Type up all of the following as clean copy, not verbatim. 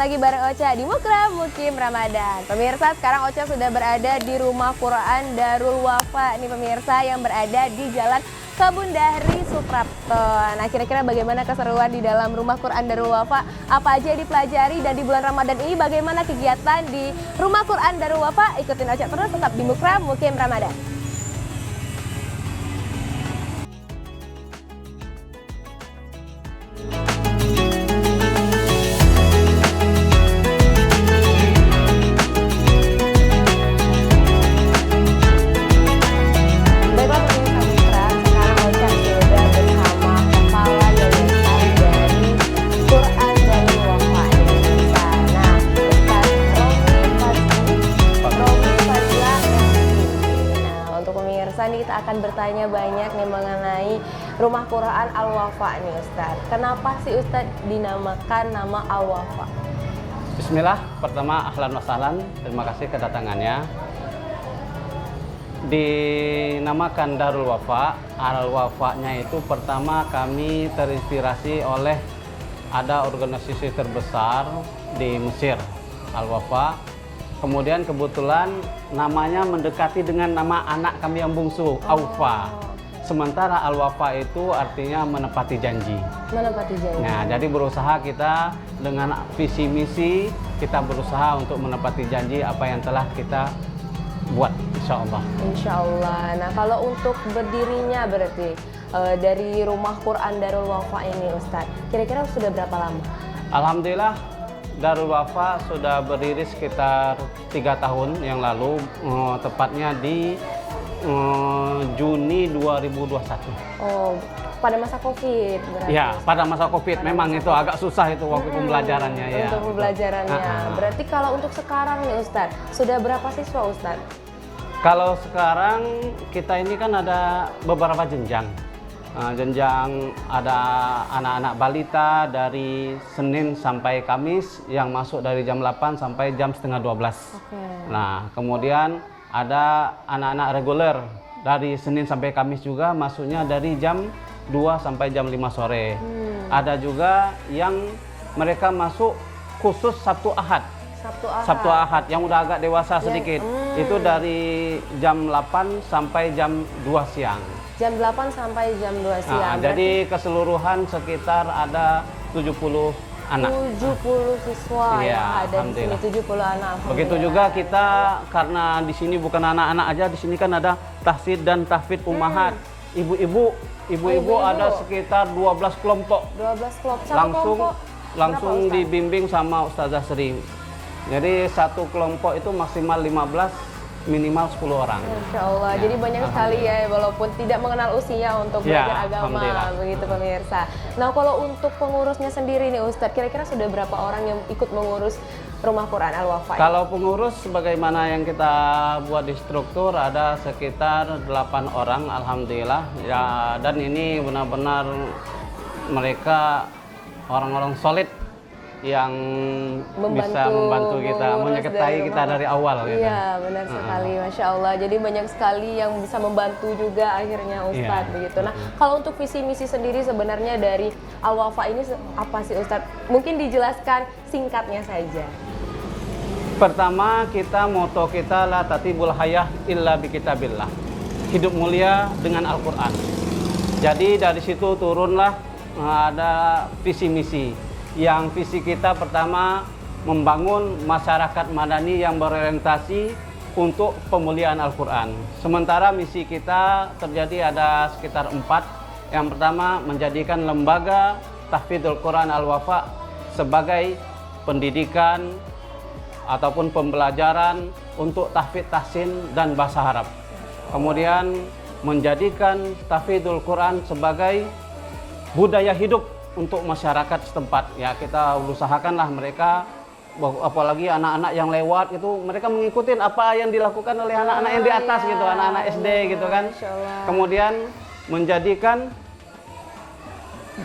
lagi bareng Ocha di Mukram Mukim Ramadan. Pemirsa, sekarang Ocha sudah berada di Rumah Quran Darul Wafa nih pemirsa, yang berada di Jalan Kebundahri Suprapto. Nah, kira-kira bagaimana keseruan di dalam Rumah Quran Darul Wafa? Apa aja yang dipelajari, dan di bulan Ramadan ini bagaimana kegiatan di Rumah Quran Darul Wafa? Ikutin Ocha terus tetap di Mukram Mukim Ramadan. Ini kita akan bertanya banyak nih mengenai Rumah Quran Al-Wafa nih Ustadz. Kenapa sih Ustadz dinamakan nama Al-Wafa? Bismillah, pertama ahlan wa sahlan, terima kasih kedatangannya. Dinamakan Darul Wafa, Al-Wafanya itu pertama kami terinspirasi oleh ada organisasi terbesar di Mesir, Al-Wafa. Kemudian kebetulan namanya mendekati dengan nama anak kami yang bungsu, Aufa. Sementara Al-Wafa itu artinya menepati janji. Menepati janji. Nah, jadi berusaha kita dengan visi misi, kita berusaha untuk menepati janji apa yang telah kita buat, insya Allah. Insya Allah. Nah, kalau untuk berdirinya berarti dari Rumah Quran Darul Wafa ini Ustadz, kira-kira sudah berapa lama? Alhamdulillah, Darul Wafa sudah berdiri sekitar 3 tahun yang lalu, tepatnya di Juni 2021. Oh, pada masa COVID berarti? Ya, pada masa COVID. Memang itu agak susah itu waktu pembelajarannya ya. Untuk pembelajarannya. Berarti kalau untuk sekarang nih Ustadz, sudah berapa siswa Ustadz? Kalau sekarang kita ini kan ada beberapa jenjang. Jenjang ada anak-anak balita dari Senin sampai Kamis yang masuk dari jam 8 sampai jam setengah 12. Nah, kemudian ada anak-anak reguler dari Senin sampai Kamis juga, masuknya dari jam 2 sampai jam 5 sore. Ada juga yang mereka masuk khusus Sabtu Ahad. Sabtu Ahad yang udah agak dewasa sedikit. Itu dari jam 8 sampai jam 2 siang. Jam 8 sampai jam 2 siang. Jadi keseluruhan sekitar ada 70 anak. 70 siswa yang ada di sini, 70 anak. Begitu juga kita, karena di sini bukan anak-anak aja, di sini kan ada tahsid dan tahfidz ummahat. Ibu-ibu ada sekitar 12 kelompok. 12 kelompok. Langsung dibimbing sama Ustazah Sri. Jadi satu kelompok itu maksimal 15, minimal 10 orang. Masya Allah, jadi banyak sekali ya, walaupun tidak mengenal usia untuk belajar agama, begitu pemirsa. Nah, kalau untuk pengurusnya sendiri nih Ustadz, kira-kira sudah berapa orang yang ikut mengurus Rumah Quran Al-Wafa? Kalau pengurus, sebagaimana yang kita buat di struktur, ada sekitar 8 orang, alhamdulillah. Ya, dan ini benar-benar mereka orang-orang solid yang bisa membantu kita, menyertai kita dari awal. Iya, benar sekali, Masya Allah. Jadi banyak sekali yang bisa membantu juga akhirnya Ustadz, begitu. Nah, kalau untuk visi misi sendiri sebenarnya dari Al-Wafa ini apa sih Ustadz? Mungkin dijelaskan singkatnya saja. Pertama, moto kita la tatibul hayah illa bi kitabillah. Hidup mulia dengan Al-Quran. Jadi dari situ turunlah ada visi misi. Yang visi kita pertama membangun masyarakat madani yang berorientasi untuk pemuliaan Al-Quran. Sementara misi kita terjadi ada sekitar 4. Yang pertama, menjadikan lembaga tahfidzul Quran Al-Wafa sebagai pendidikan ataupun pembelajaran untuk tahfidz tahsin dan bahasa Arab. Kemudian menjadikan tahfidzul Quran sebagai budaya hidup untuk masyarakat setempat. Ya, kita usahakanlah mereka, apalagi anak-anak yang lewat itu, mereka mengikuti apa yang dilakukan oleh anak-anak yang di atas gitu, anak-anak SD gitu kan. Kemudian menjadikan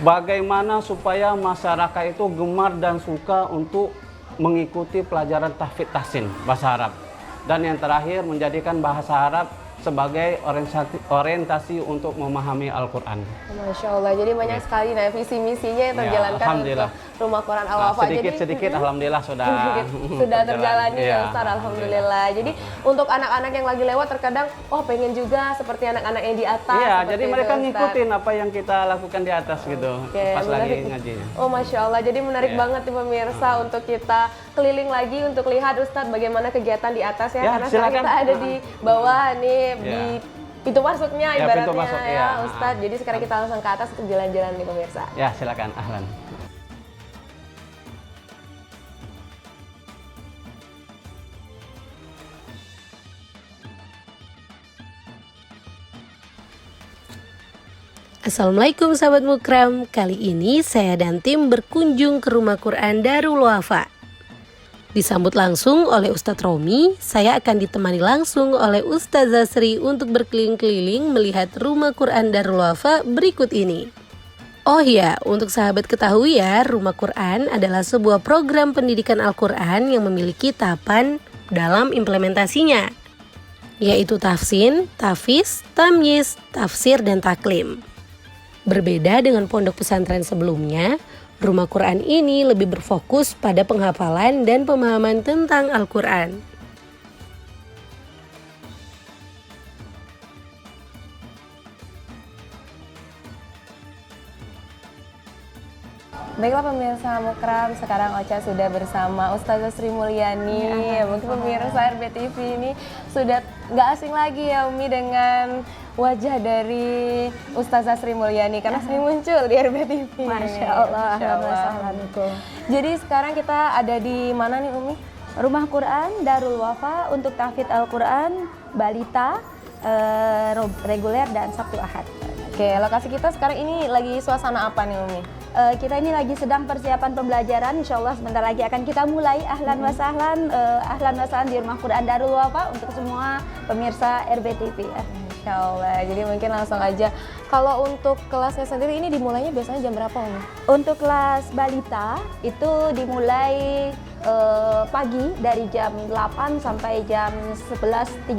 bagaimana supaya masyarakat itu gemar dan suka untuk mengikuti pelajaran tahfidz tahsin bahasa Arab. Dan yang terakhir, menjadikan bahasa Arab sebagai orientasi untuk memahami Al-Quran. Masya Allah, jadi banyak sekali visi misinya yang terjalankan untuk Rumah Quran Al-Wafa. Sedikit-sedikit alhamdulillah sudah sudah terjalani ya Iya, Ustaz, alhamdulillah. Jadi untuk anak-anak yang lagi lewat terkadang pengen juga seperti anak-anak yang di atas. Iya, seperti jadi itu, mereka Ustaz. ngikutin apa yang kita lakukan di atas gitu, Oke, pas lagi menarik. ngajinya. Oh, Masya Allah. Jadi menarik Iya. banget nih pemirsa untuk kita keliling lagi untuk lihat Ustadz bagaimana kegiatan di atas ya. Ya, Karena sekarang silakan. kita ada di bawah nih, Ya. di pintu masuknya Ya, ibaratnya pintu masuk, ya ya. Ustadz. Jadi sekarang kita langsung ke atas untuk jalan-jalan nih pemirsa. Ya, silakan, ahlan. Assalamualaikum sahabat Mukram. Kali ini saya dan tim berkunjung ke Rumah Quran Darul Wafa. Disambut langsung oleh Ustadz Romi, saya akan ditemani langsung oleh Ustazah Sri untuk berkeliling-keliling melihat Rumah Quran Darul Wafa berikut ini. Oh ya, untuk sahabat ketahui ya, Rumah Quran adalah sebuah program pendidikan Al-Quran yang memiliki tahapan dalam implementasinya, yaitu tahsin, tahfiz, tamyiz, tafsir, dan taklim. Berbeda dengan pondok pesantren sebelumnya, Rumah Quran ini lebih berfokus pada penghafalan dan pemahaman tentang Al-Quran. Baiklah pemirsa Mukram, sekarang Ocha sudah bersama Ustazah Sri Mulyani. Ya, mungkin pemirsa RBTV ini sudah nggak asing lagi ya Umi dengan wajah dari Ustazah Sri Mulyani karena sering muncul di RBTV. Masya Allah, Masya Allah. Jadi sekarang kita ada di mana nih Umi? Rumah Quran Darul Wafa untuk tahfidz Al-Quran, balita, reguler dan Sabtu Ahad. Oke, lokasi kita sekarang ini lagi suasana apa nih Umi? Kita ini lagi sedang persiapan pembelajaran, insya Allah sebentar lagi akan kita mulai. Ahlan wa sahlan di Rumah Quran Darul Wafa untuk semua pemirsa RBTV ya. Insya Allah, jadi mungkin langsung aja. Kalau untuk kelasnya sendiri ini dimulainya biasanya jam berapa Umi? Untuk kelas balita itu dimulai pagi dari jam 8 sampai jam 11.30.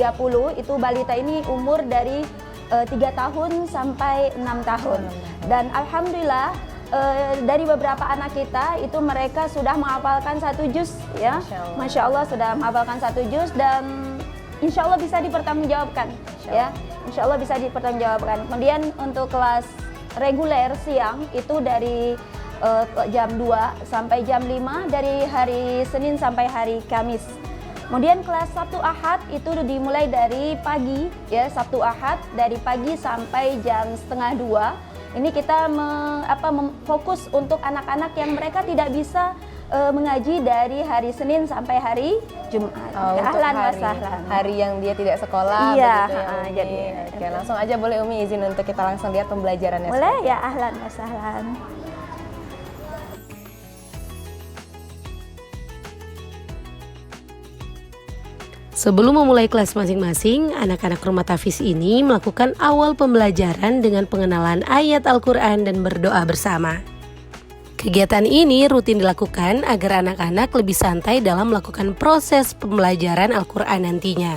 Itu balita ini umur dari 3 tahun sampai 6 tahun. Dan alhamdulillah dari beberapa anak kita itu mereka sudah menghafalkan 1 juz ya. Masya Allah sudah menghafalkan 1 juz dan insya Allah bisa dipertanggungjawabkan ya. Insya Allah bisa dipertanggungjawabkan. Kemudian untuk kelas reguler siang itu dari jam 2 sampai jam 5 dari hari Senin sampai hari Kamis. Kemudian kelas Sabtu Ahad itu dimulai dari pagi ya, Sabtu Ahad dari pagi sampai jam 1:30. Ini kita fokus untuk anak-anak yang mereka tidak bisa mengaji dari hari Senin sampai hari Jumat. Ahlan wa sahlan. Hari yang dia tidak sekolah. Iya, begitu ya, Umi. jadi Oke, langsung aja boleh Umi izin untuk kita langsung lihat pembelajarannya. boleh ya, ahlan wa sahlan. Sebelum memulai kelas masing-masing, anak-anak rumah tahfiz ini melakukan awal pembelajaran dengan pengenalan ayat Al-Quran dan berdoa bersama. Kegiatan ini rutin dilakukan agar anak-anak lebih santai dalam melakukan proses pembelajaran Al-Quran nantinya.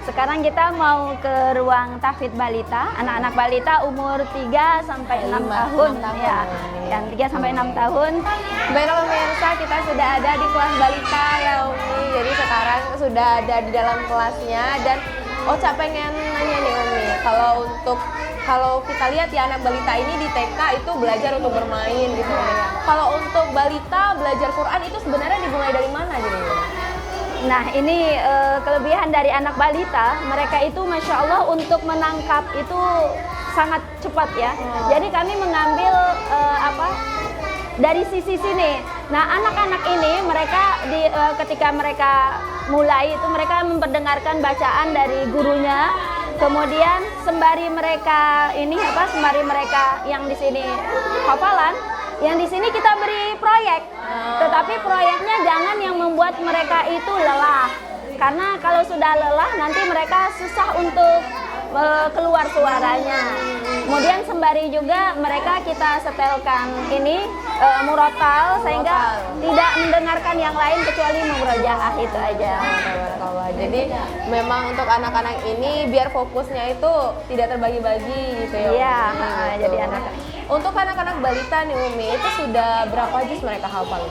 Sekarang kita mau ke ruang tahfidz balita, anak-anak balita umur 3 sampai 6 tahun ya. Yang 3 sampai 6 tahun. Baiklah pemirsa, kita sudah ada di kelas balita ya Umi. Jadi sekarang sudah ada di dalam kelasnya dan Ocha pengen nanya nih Umi, kalau kita lihat ya anak balita ini di TK itu belajar untuk bermain gitu Umi. Kalau untuk balita belajar Quran itu sebenarnya dimulai dari mana gitu? Nah ini kelebihan dari anak balita, mereka itu Masya Allah untuk menangkap itu sangat cepat ya. Jadi kami mengambil dari sisi sini. Nah anak-anak ini mereka ketika mereka mulai itu mereka memperdengarkan bacaan dari gurunya. Kemudian sembari mereka yang di sini hafalan, yang di sini kita beri proyek. Tetapi proyeknya jangan yang membuat mereka itu lelah. Karena kalau sudah lelah nanti mereka susah untuk keluar suaranya. Kemudian sembari juga mereka kita setelkan ini murotal sehingga tidak mendengarkan yang lain kecuali murojaah itu aja. Jadi memang untuk anak-anak ini biar fokusnya itu tidak terbagi-bagi gitu ya. Iya, gitu. jadi anak-anak. Untuk anak-anak balita nih Umi, itu sudah berapa juz mereka hafal?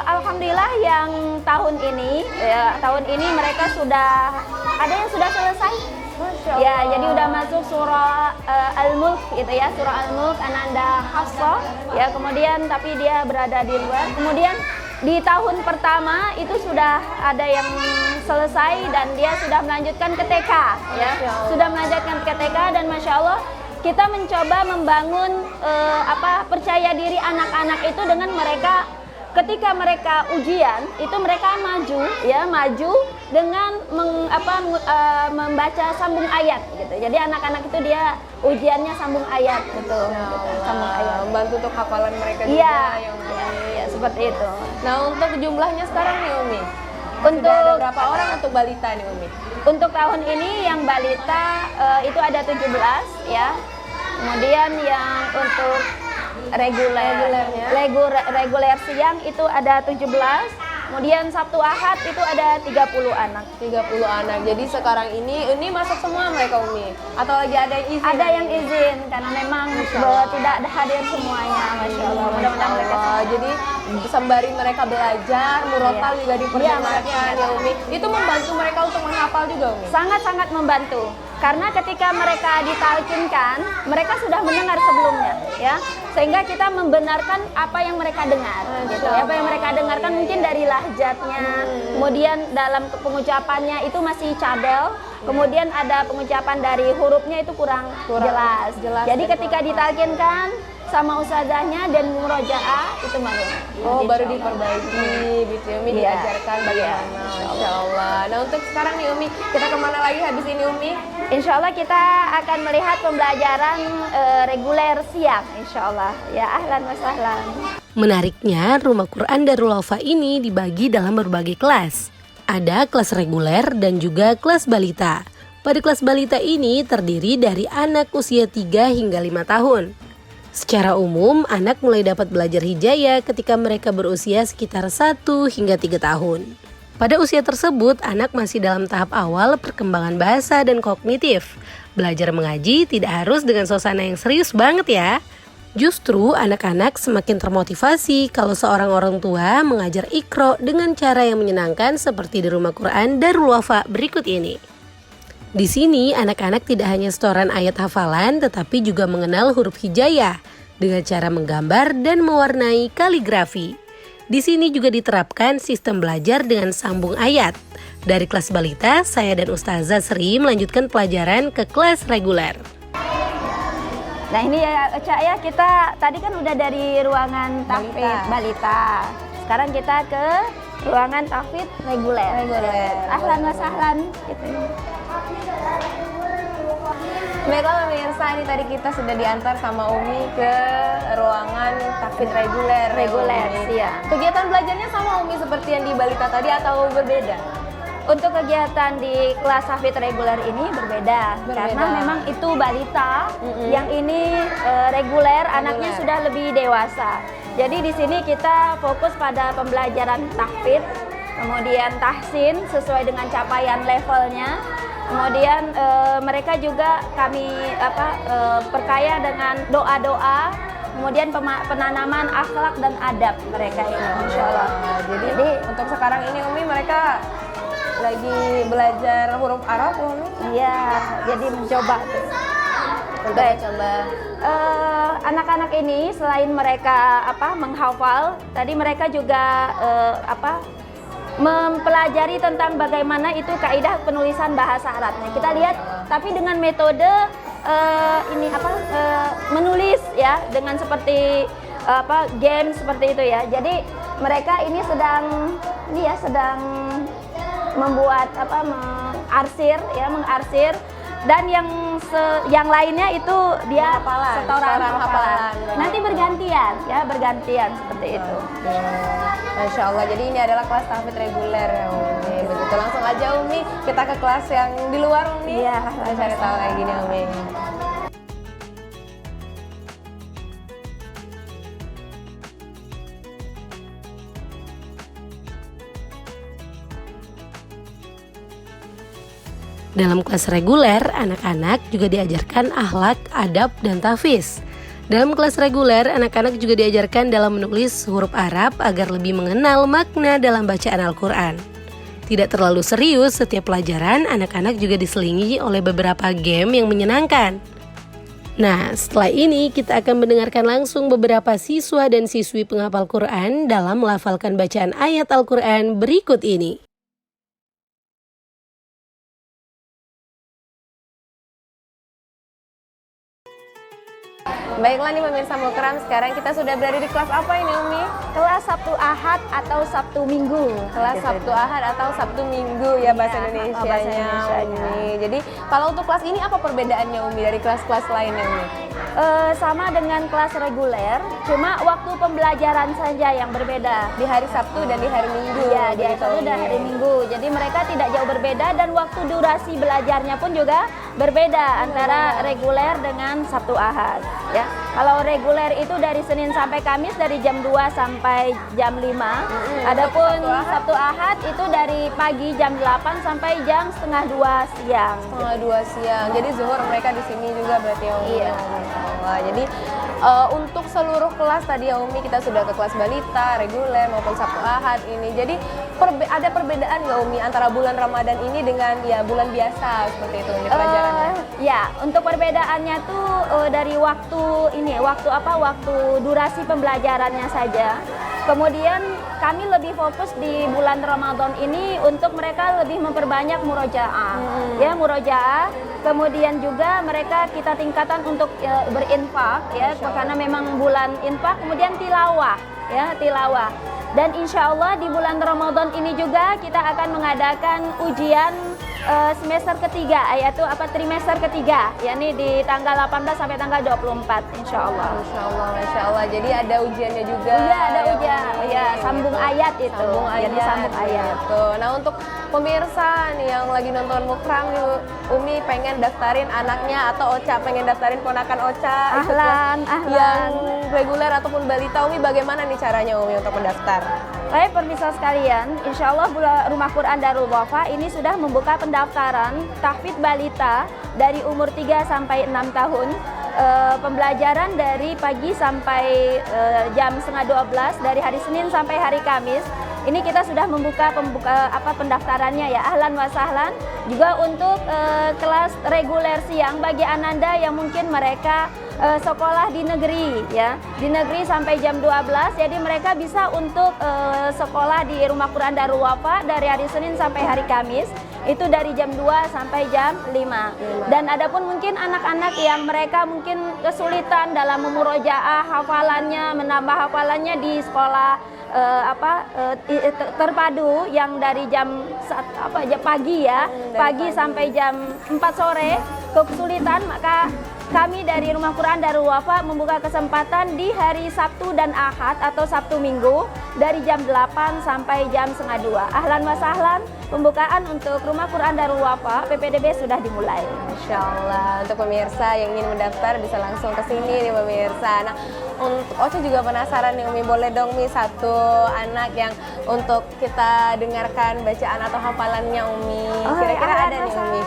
Alhamdulillah yang tahun ini mereka sudah ada yang sudah selesai. Ya, jadi udah masuk surah Al-Mulk gitu ya, surah Al-Mulk Ananda Hafsah ya, kemudian tapi dia berada di luar. Kemudian di tahun pertama itu sudah ada yang selesai dan dia sudah melanjutkan ke TK ya. Sudah melanjutkan ke TK dan Masya Allah kita mencoba membangun percaya diri anak-anak itu dengan mereka ketika mereka ujian itu mereka maju dengan membaca sambung ayat gitu. Jadi anak-anak itu dia ujiannya sambung ayat gitu. Sambung ayat. Membantu untuk hafalan mereka juga Iya, ya Umi. ya, seperti itu. Nah, untuk jumlahnya sekarang nih Umi. Untuk Sudah ada berapa orang untuk balita nih Umi? Untuk tahun ini yang balita itu ada 17 ya. Kemudian yang untuk reguler siang itu ada 17. Kemudian Sabtu Ahad itu ada 30 anak. 30 anak. Jadi sekarang ini masuk semua mereka Umi? Atau lagi ada yang izin? Ada yang izin karena memang tidak hadir semuanya. Masya Allah. Mudah-mudahan mereka semua. Jadi sembari mereka belajar, murotal juga diperdengarkan ya Umi. Itu membantu mereka untuk menghafal juga Umi? Sangat-sangat membantu. Karena ketika mereka ditalkinkan, mereka sudah mendengar sebelumnya, ya, sehingga kita membenarkan apa yang mereka dengar, gitu. Apa yang mereka dengarkan mungkin dari lahjatnya, kemudian dalam pengucapannya itu masih cadel, kemudian ada pengucapan dari hurufnya itu kurang jelas. Jadi ketika ditalkinkan sama ustazahnya dan murojaah itu baru diperbaiki gitu ya Umi, diajarkan bagaimana. Masya Allah. Nah untuk sekarang nih Umi, kita kemana lagi habis ini Umi? Insya Allah kita akan melihat pembelajaran reguler siang, insya Allah. Ya, ahlan wa sahlan. Menariknya, Rumah Quran Darul Wafa ini dibagi dalam berbagai kelas. Ada kelas reguler dan juga kelas balita. Pada kelas balita ini terdiri dari anak usia 3 hingga 5 tahun. Secara umum, anak mulai dapat belajar hijayah ketika mereka berusia sekitar 1 hingga 3 tahun. Pada usia tersebut, anak masih dalam tahap awal perkembangan bahasa dan kognitif. Belajar mengaji tidak harus dengan suasana yang serius banget ya. Justru anak-anak semakin termotivasi kalau seorang orang tua mengajar Iqra dengan cara yang menyenangkan seperti di Rumah Quran Darul Wafa berikut ini. Di sini, anak-anak tidak hanya setoran ayat hafalan, tetapi juga mengenal huruf hijayah dengan cara menggambar dan mewarnai kaligrafi. Di sini juga diterapkan sistem belajar dengan sambung ayat. Dari kelas balita, saya dan Ustazah Sri melanjutkan pelajaran ke kelas reguler. Nah ini ya Cak ya, kita tadi kan udah dari ruangan tahfidz balita. Sekarang kita ke ruangan tahfidz reguler. Ahlan wa sahlan gitu. Baiklah pemirsa, ini tadi kita sudah diantar sama Umi ke ruangan tahfidz reguler. Iya. Kegiatan belajarnya sama Umi seperti yang di balita tadi atau berbeda? Untuk kegiatan di kelas tahfidz reguler ini berbeda. Karena memang itu balita, yang ini reguler, anaknya sudah lebih dewasa. Jadi di sini kita fokus pada pembelajaran tahfidz, kemudian tahsin sesuai dengan capaian levelnya. Kemudian mereka juga kami perkaya dengan doa-doa, kemudian penanaman akhlak dan adab mereka ini, insya Allah. Jadi untuk sekarang ini Umi mereka lagi belajar huruf Arab, Umi? Iya, jadi mencoba. Baik, coba. Anak-anak ini selain mereka menghafal, tadi mereka juga mempelajari tentang bagaimana itu kaidah penulisan bahasa Arab. Nah, kita lihat, tapi dengan metode menulis ya, dengan seperti game seperti itu ya. Jadi mereka ini sedang membuat mengarsir, dan yang lainnya itu dia setoran hafalan. Nanti bergantian seperti itu. Masya Allah, jadi ini adalah kelas tahfidz reguler ya Umi. Begitu, langsung aja Umi kita ke kelas yang di luar Umi. Iya, kita cari tahu kayak gini Umi. Dalam kelas reguler, anak-anak juga diajarkan akhlak, adab, dan tahfiz. Dalam kelas reguler, anak-anak juga diajarkan dalam menulis huruf Arab agar lebih mengenal makna dalam bacaan Al-Quran. Tidak terlalu serius, setiap pelajaran anak-anak juga diselingi oleh beberapa game yang menyenangkan. Nah, setelah ini kita akan mendengarkan langsung beberapa siswa dan siswi penghafal Quran dalam melafalkan bacaan ayat Al-Quran berikut ini. Baiklah nih pemirsa Mukram, sekarang kita sudah berada di kelas apa ini Umi? Kelas Sabtu Ahad atau Sabtu Minggu. Kelas Sabtu Ahad atau Sabtu Minggu ya bahasa Indonesianya, Umi. Jadi kalau untuk kelas ini apa perbedaannya Umi dari kelas-kelas lainnya Umi? Sama dengan kelas reguler, cuma waktu pembelajaran saja yang berbeda. Di hari Sabtu dan di hari Minggu. Iya, di hari Sabtu dan hari Minggu. Jadi mereka tidak jauh berbeda, dan waktu durasi belajarnya pun juga berbeda antara reguler dengan Sabtu Ahad. Ya, kalau reguler itu dari Senin sampai Kamis dari jam 2 sampai jam 5. Adapun Sabtu Ahad itu dari pagi jam 8 sampai jam setengah 2 siang. Setengah 2 siang. Jadi zuhur mereka di sini juga berarti ya Umi. Iya. Jadi untuk seluruh kelas tadi ya Umi, kita sudah ke kelas balita, reguler maupun Sabtu Ahad ini. Jadi ada perbedaan nggak Umi antara bulan Ramadan ini dengan ya bulan biasa seperti itu Umi pelajarannya? Ya, untuk perbedaannya tuh dari waktu durasi pembelajarannya saja. Kemudian kami lebih fokus di bulan Ramadan ini untuk mereka lebih memperbanyak murojaah. Ya, murojaah. Kemudian juga mereka kita tingkatan untuk berinfak ya, karena memang bulan infak. Kemudian tilawah ya, tilawah. Dan insya Allah di bulan Ramadan ini juga kita akan mengadakan ujian semester ketiga, yaitu trimester ketiga, yakni di tanggal 18 sampai tanggal 24 insya Allah. Insya Allah, Masya Allah. Jadi ada ujiannya juga. Iya, ada ujian. Ya, sambung ayat itu. Sambung ayat. Sambung ayat. Gitu. Nah, untuk pemirsa nih yang lagi nonton Mukram nih, Umi pengen daftarin anaknya atau Ocha pengen daftarin ponakan Ocha Ahlan. yang reguler ataupun balita, Umi bagaimana nih caranya Umi untuk mendaftar? Baik pemirsa sekalian, insya Allah Rumah Quran Darul Wafa ini sudah membuka pendaftaran tahfidz balita dari umur 3 sampai 6 tahun. Pembelajaran dari pagi sampai jam setengah 12 dari hari Senin sampai hari Kamis. Ini kita sudah membuka pendaftarannya ya, ahlan wa sahlan. Juga untuk kelas reguler siang bagi ananda yang mungkin mereka sekolah di negeri ya, di negeri sampai jam 12. Jadi mereka bisa untuk sekolah di Rumah Quran Darul Wafa dari hari Senin sampai hari Kamis. Itu dari jam 2 sampai jam 5. Dan adapun mungkin anak-anak yang mereka mungkin kesulitan dalam memurojaah hafalannya, menambah hafalannya di sekolah terpadu yang dari jam pagi ya, pagi sampai jam 4 sore kesulitan, maka kami dari Rumah Quran Darul Wafa membuka kesempatan di hari Sabtu dan Ahad atau Sabtu Minggu dari jam 8 sampai jam setengah 2. Ahlan wa sahlan, pembukaan untuk Rumah Quran Darul Wafa PPDB sudah dimulai. Masya Allah, untuk pemirsa yang ingin mendaftar bisa langsung ke sini nih pemirsa. Nah, untuk Ocha juga penasaran nih Umi, boleh dong Umi satu anak yang untuk kita dengarkan bacaan atau hafalannya Umi. Kira-kira ada nih Umi.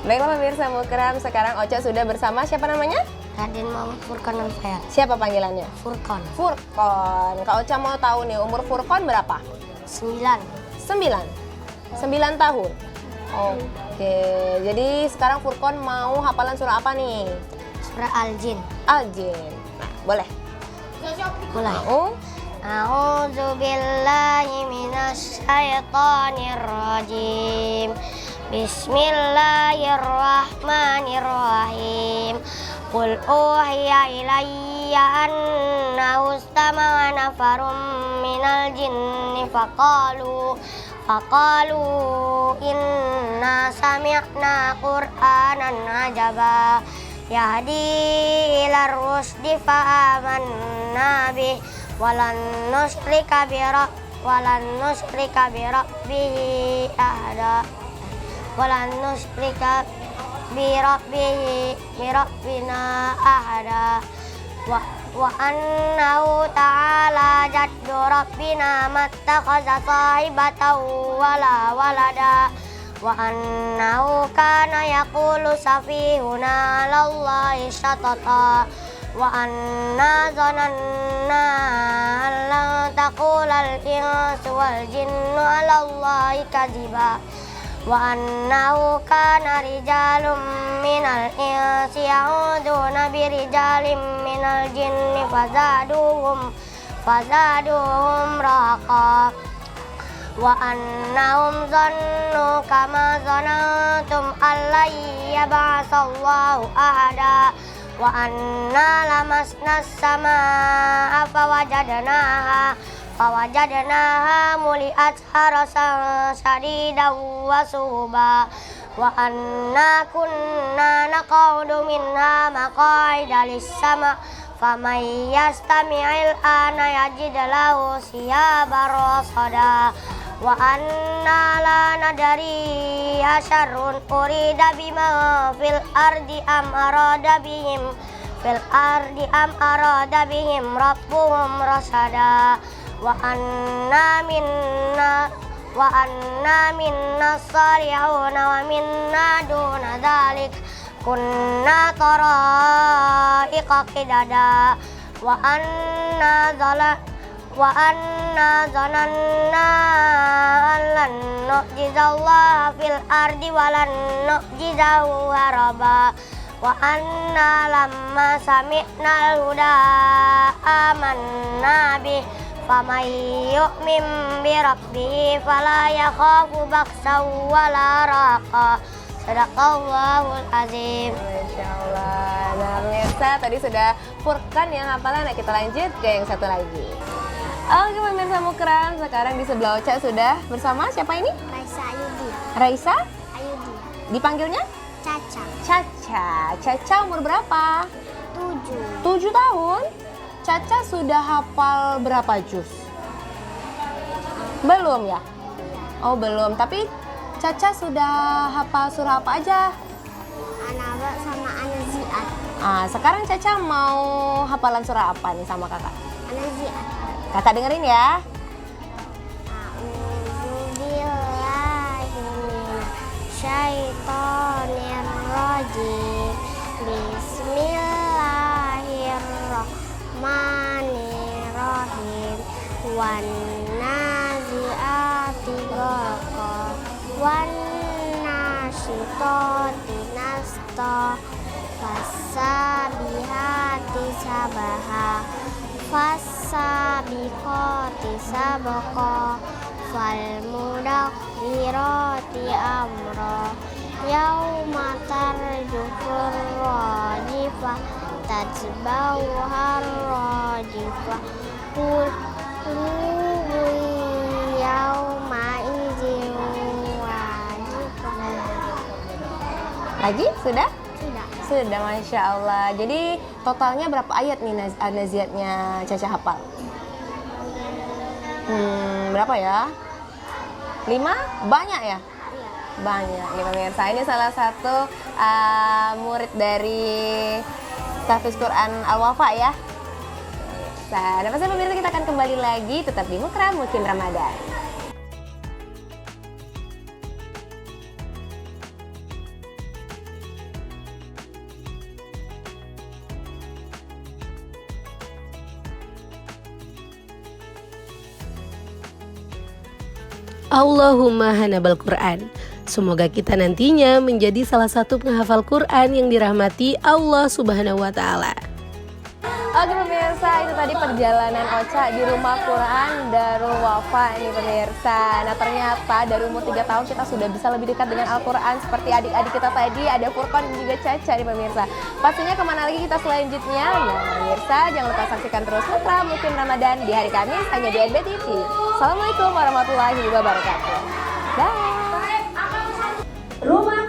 Baiklah pemirsa Mukram, sekarang Ocha sudah bersama siapa namanya? Raden Muhammad Furqan Al-Fayat. Siapa panggilannya? Furqan. Furqan. Kak Ocha mau tahu nih umur Furqan berapa? 9. 9. 9 tahun. Oke, jadi sekarang Furqan mau hafalan surah apa nih? Surah Al-Jin. Al-Jin. Nah, boleh. Mulai. Mau? A'udzu billahi minasy syaithanir rajim. Bismillahirrahmanirrahim. Qul uhiya ilayya annahu istama'a nafarum minal jinni faqalu inna sami'na qur'anan ajaba yahdi ilar rusdi fa'amanna bih walan nusyrika bi rabbihi ahada walan nusyrika bi rabbina ahada wa annahu ta'ala jaddu rabbina mattakhadha sahibatan wala walada wa annahu kana yaqulu safihuna 'alallahi syatata wa anna zananna lan taqulal insu wal jinnu 'alallahi kadhiba wa annahu kana rijalun minal insi ya'uduna bi rijalin minal jinni fazaduhum raqa wa annahum zannu kama zanantum allan yab'atsallahu ahada wa anna lamasna as-samaa'a fawajadnaha muli'at harasan shadidan wa suhuba wa anna kunna naq'udu minha maq'ida lis-sama' faman yastami'il ana yajid lahu shihaban rasada wa anna la nadari asyarrun urida bima fil ardi am arada bihim rabbuhum rasada wa anna minna salihuna wa minna duna dhalik kunna tara'iqa qidada wa anna zananna lan nu'jizallaha fil ardi wa lan nu'jizahu haraba wa anna lamma sami'nal huda amanna bih faman yu'min bi rabbih fala yakhafu baksan wala raqa. Sadaqallahul azim. Masya Allah. Nah pemirsa tadi sudah Furqan yang hafalan. Nah kita lanjut ke yang satu lagi. Oke pemirsa Mukram, sekarang di sebelah Ocha sudah bersama siapa ini? Raisa Ayudia. Raisa? Ayudia. Dipanggilnya? Caca. Caca. Caca umur berapa? 7. 7 tahun. Caca sudah hafal berapa juz? Belum ya? Oh belum, tapi Caca sudah hafal surah apa aja? Anaba sama Anaziat. Sekarang Caca mau hafalan surah apa nih sama kakak? Anaziat. Kakak dengerin ya. A'udzubillahi minasyaitonir rajim. Bismillahirrahmanirrahim. Wan nazi'ati gharqa wan nasyitati nasta fasabihati sabaha fasabiqati sabqa falmudakhirati amra yauma tarjufur rajifah tatba'uhar rajifah qulubun yauma idzin wajifah. Lagi? Sudah? Sudah. Sudah, Masya Allah. Jadi totalnya berapa ayat nih naziatnya Caca hafal? Berapa ya? 5? Banyak ya? Iya. Banyak nih pemirsa. Ini salah satu murid dari Tahfiz Quran Al-Wafa ya. Nah, dan pasti pemirsa kita akan kembali lagi tetap di Mukram Mukim Ramadan. Allahumma hanabal Quran. Semoga kita nantinya menjadi salah satu penghafal Quran yang dirahmati Allah Subhanahu wa Ta'ala. Oke pemirsa, itu tadi perjalanan Ocha di rumah Quran Darul Wafa nih pemirsa. Nah ternyata dari umur 3 tahun kita sudah bisa lebih dekat dengan Al-Quran seperti adik-adik kita tadi, ada Furqan dan juga Caca nih pemirsa. Pastinya kemana lagi kita selanjutnya? Nah pemirsa, jangan lupa saksikan terus Putra Mukim Ramadan di hari Kamis hanya di NBTV. Assalamualaikum warahmatullahi wabarakatuh. Dah. Rumah